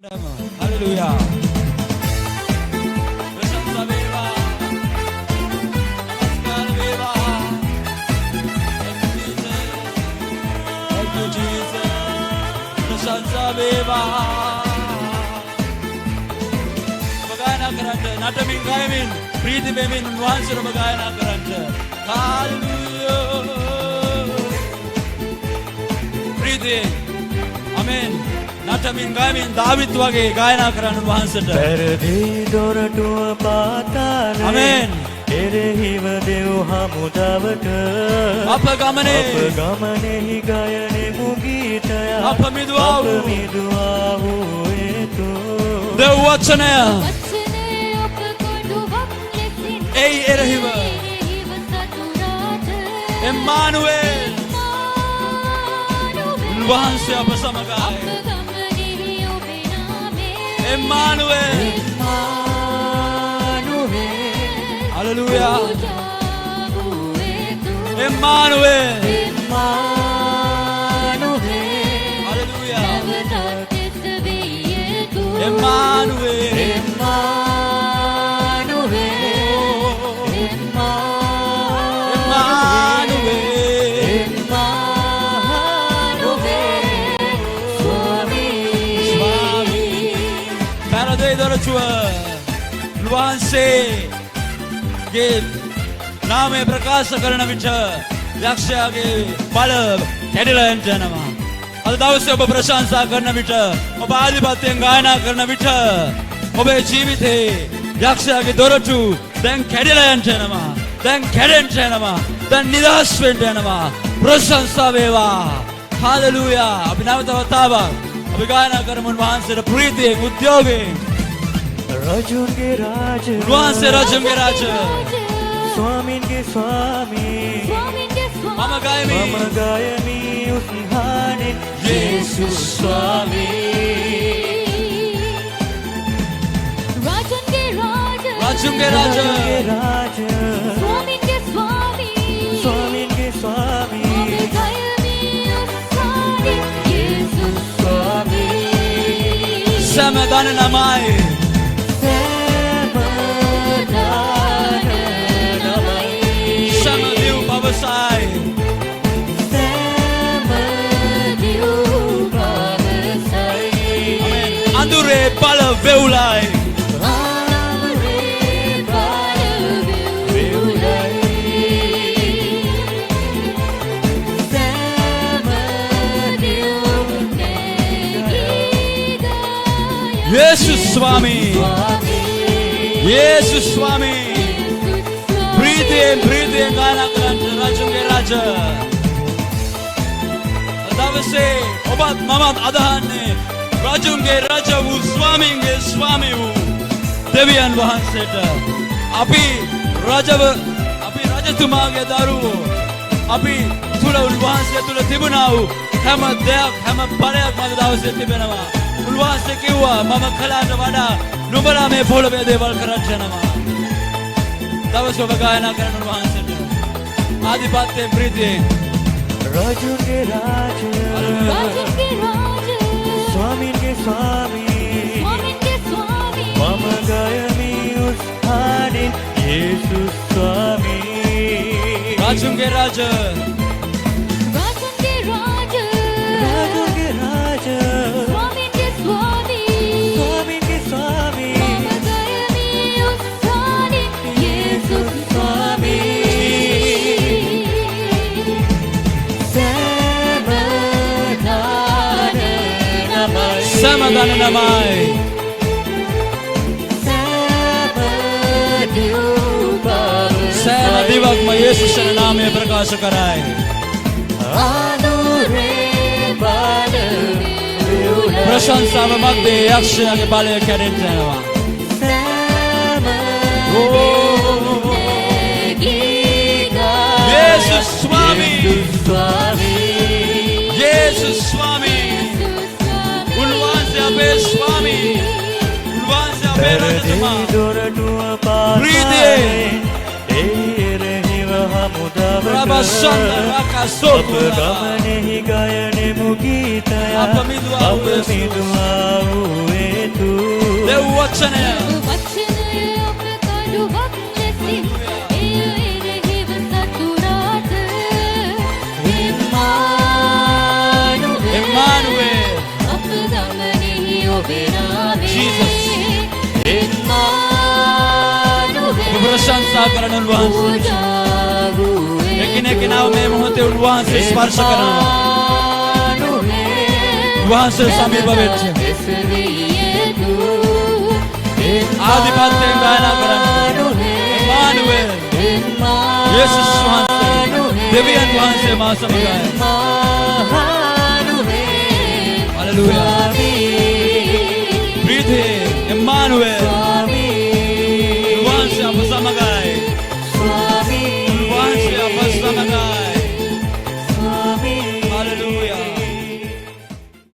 Hallelujah. Thank you, Jesus. Prasansa beva. Bagayana karanta. Natamin gayamin. Preeti bemin nuansara bagayana karanta. Hallelujah. Preeti. Amen. Natamin gayamin David wage gayana karana nuansata. Perdi doratuwa paatala. Amen. එරෙහිව දෙව් හමුදාවට අප ගමනේ ගයනෙමු ගීතයක් අප මිදුවා වූ හේතු දෙව් වචනය අප කොඩුවක් ලෙසින් එයි එරෙහිව එම්මානුවේල් උන්වහන්සේ අප සමගයි එම්මානුවේල් Hallelujah. Emmanuel. Hallelujah. Emmanuel. नामे प्रकाश करना विच यक्षया के बल कැඩිලා යනවා අද දවසේ ඔබ ප්‍රශංසා කරන විට ඔබ ආධිපත්‍යයෙන් ගායනා කරන විට ඔබේ ජීවිතේ යක්ෂයාගේ දොරටු දැන් කැඩිලා යනවා දැන් කැඩෙන්න යනවා දැන් නිදහස් වෙන්න යනවා ප්‍රශංසා වේවා හalleluya අපි නැවත වතාවක් අපි ගායනා කරමු වහන්සේට ප්‍රීතියෙන් උද්‍යෝගයෙන් රජුන්ගේ රාජ වහන්සේ රජුන්ගේ රාජ ස්වාමීන්ගේ ස්වාමී මම ගායමි උස්හානේ යේසුස් ස්වාමී රජුන්ගේ රාජ ස්වාමීන්ගේ ස්වාමී මම ගායමි උස්හානේ යේසුස් ස්වාමී සමදන නමයි Sai Amen Andure bala veulai Jesus Swami Jesus Swami Breathe in गाना करंट රජුගේ රජ දවසේ ඔබත් මමත් අදහන්නේ රජුගේ රජ වූ ස්වාමීන්ගේ ස්වාමී වූ දෙවියන් වහන්සේට අපි රජතුමාගේ දරුවෝ අපි තුල උන්වහන්සේ තුල තිබුණා වූ හැම දෙයක් හැම බලයක් මම දවසේ තිබෙනවා උන්වහන්සේ කිව්වා මම කලාට වඩා නුඹලා මේ පොළවේ දේවල් කරන්න යනවා දවසේ ඔබ ගායනා කරන උන්වහන්සේට आधिपत्य प्रीति रजुगे राज स्वामी के स्वामी मम गयमी उस्ताने येसुस स्वामी रजुगे राज स्वामी के स्वामी मम गयमी उस्ताने येसुस स्वामी Samadana namai Sama divak ma Yesus na naam e prakash karay Prashansa va magde yakshya ke bale kැඩෙන්න යනවා Jesus Swami Jesus Swami Abe Swami Ulwanse abe Rajatuma Breathe එරෙහිව හමුදාවට Rabasana Rakasotu ගමනෙහි ගයනෙමු ගීතයක් අප මිදුවා වූ වචනය වචනය අප කඩුවක් ලෙසින් එය එරෙහිව සතුරාට එම්මානුවේල් අප ගමනෙහි ඔබේ නාමය Jesus. එම්මානුවේල් ඔබ ප්‍රශංසා කරන උන්වහන්සේ පූජා වූයේ එකිනෙකනාව මේ මොහොතේ උන්වහන්සේ ස්පර්ශ කරනවා උන්වහන්සේ සමීප වෙච්ච ආධිපත්‍යයෙන් ගායනා කරන්න එම්මානුවේල් යේසුස් වහන්සේ දෙවියන් වහන්සේ මා සමගයි Hallelujah. Breathe in. Emmanuel.